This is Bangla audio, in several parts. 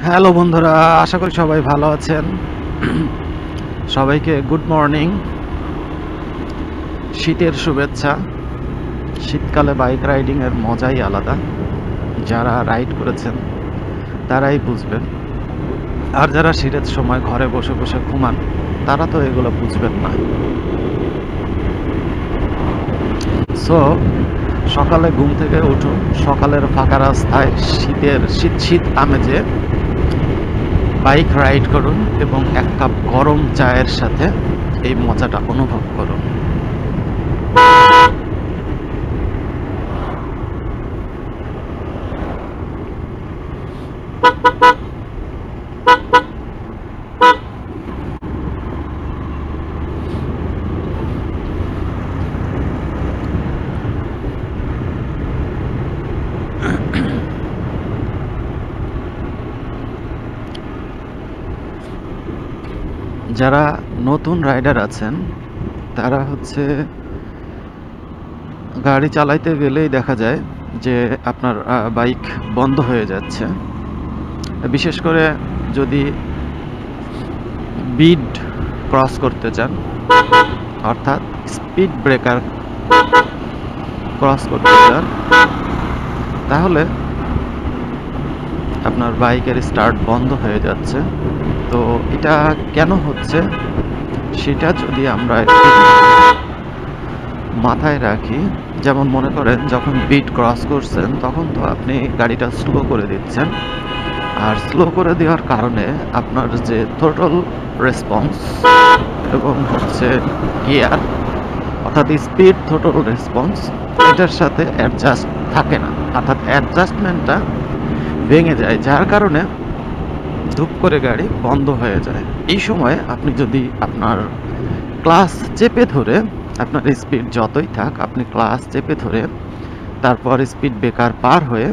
হ্যালো বন্ধুরা, আশা করি সবাই ভালো আছেন। সবাইকে গুড মর্নিং, শীতের শুভেচ্ছা। শীতকালে বাইক রাইডিং এর মজাই আলাদা। যারা রাইড করেছেন তারাই বুঝবেন, আর যারা শীতের সময় ঘরে বসে বসে ঘুমান তারা তো এগুলো বুঝবেন না। সো সকালে ঘুম থেকে উঠুন, সকালের ফাঁকা রাস্তায় শীত শীত আমেজে বাইক রাইড করুন এবং এক কাপ গরম চায়ের সাথে এই মজাটা অনুভব করুন। যারা নতুন রাইডার আছেন তারা গাড়ি চালাইতে গেলেই দেখা যায় যে আপনার বাইক বন্ধ হয়ে যাচ্ছে। বিশেষ করে যদি বিড ক্রস করতে চান, অর্থাৎ স্পিড ব্রেকার ক্রস করতে চান, তাহলে আপনার বাইকের স্টার্ট বন্ধ হয়ে যাচ্ছে। তো এটা কেন হচ্ছে সেটা যদি আমরা একটু মাথায় রাখি, যেমন মনে করেন যখন বিট ক্রস করছেন তখন তো আপনি গাড়িটা স্লো করে দিচ্ছেন, আর স্লো করে দেওয়ার কারণে আপনার যে থ্রোটল রেসপন্স এবং গিয়ার, অর্থাৎ স্পিড থ্রোটল রেসপন্স, এটার সাথে অ্যাডজাস্ট থাকে না, অর্থাৎ অ্যাডজাস্টমেন্টটা ভেঙে যায়, যার কারণে ধুপ করে গাড়ি বন্ধ হয়ে যায়। এই সময় আপনি যদি আপনার ক্লাস চেপে ধরে, আপনার স্পিড যতই থাক, আপনি ক্লাস চেপে ধরে তারপর স্পিড ব্রেকার পার হয়ে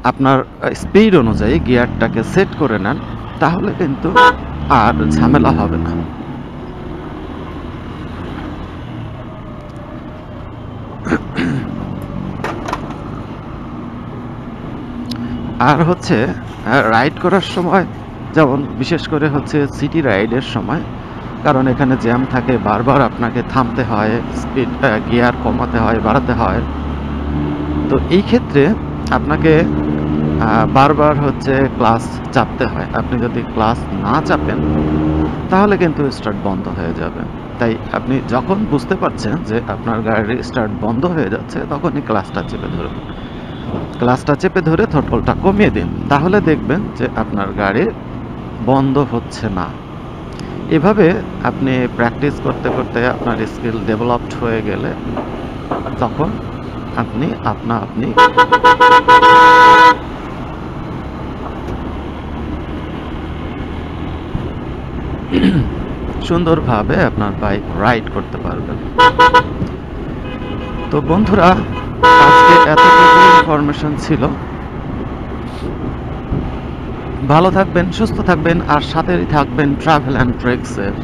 আপনার স্পিড অনুযায়ী গিয়ারটাকে সেট করে নেন, তাহলে কিন্তু আর ঝামেলা হবে না। আর রাইড করার সময়, যেমন বিশেষ করে সিটি রাইডের সময়, কারণ এখানে জ্যাম থাকে, বারবার আপনাকে থামতে হয়, স্পিড গিয়ার কমাতে হয়, বাড়াতে হয়। তো এই ক্ষেত্রে আপনাকে বারবার ক্লাস চাপতে হয়। আপনি যদি ক্লাস না চাপেন তাহলে কিন্তু স্টার্ট বন্ধ হয়ে যাবে। তাই আপনি যখন বুঝতে পারছেন যে আপনার গাড়ির স্টার্ট বন্ধ হয়ে যাচ্ছে, তখনই ক্লাসটা চেপে ধরুন। ক্লাসটা চেপে ধরে থ্রোটলটা কমিয়ে দিন, তাহলে দেখবেন যে আপনার গাড়ি বন্ধ হচ্ছে না। এভাবে আপনি প্র্যাকটিস করতে করতে আপনার স্কিল ডেভেলপড হয়ে গেলে তখন আপনি আপনি সুন্দরভাবে আপনার বাইক রাইড করতে পারবেন। তো বন্ধুরা, আজকে এতটুকু ইনফরমেশন ছিল। ভালো থাকবেন, সুস্থ থাকবেন, আর সাথেই থাকবেন ট্রাভেল অ্যান্ড ট্রেক্সের।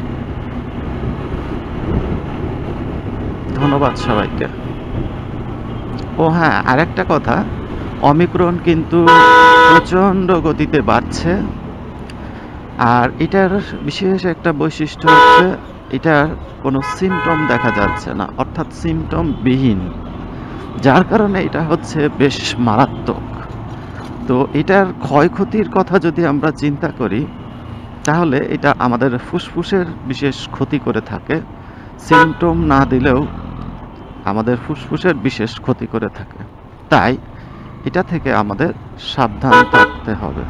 ধন্যবাদ সবাইকে। ও হ্যাঁ, আরেকটা কথা, অমিক্রন কিন্তু প্রচণ্ড গতিতে বাড়ছে, আর এটার বিশেষ একটা বৈশিষ্ট্য এটার কোনো সিমটম দেখা যাচ্ছে না, অর্থাৎ সিমটম বিহীন, যার কারণে এটা বেশ মারাত্মক। তো এটার ক্ষয়ক্ষতির কথা যদি আমরা চিন্তা করি, তাহলে এটা আমাদের ফুসফুসের বিশেষ ক্ষতি করে থাকে। সিমটম না দিলেও আমাদের ফুসফুসের বিশেষ ক্ষতি করে থাকে। তাই এটা থেকে আমাদের সাবধান থাকতে হবে।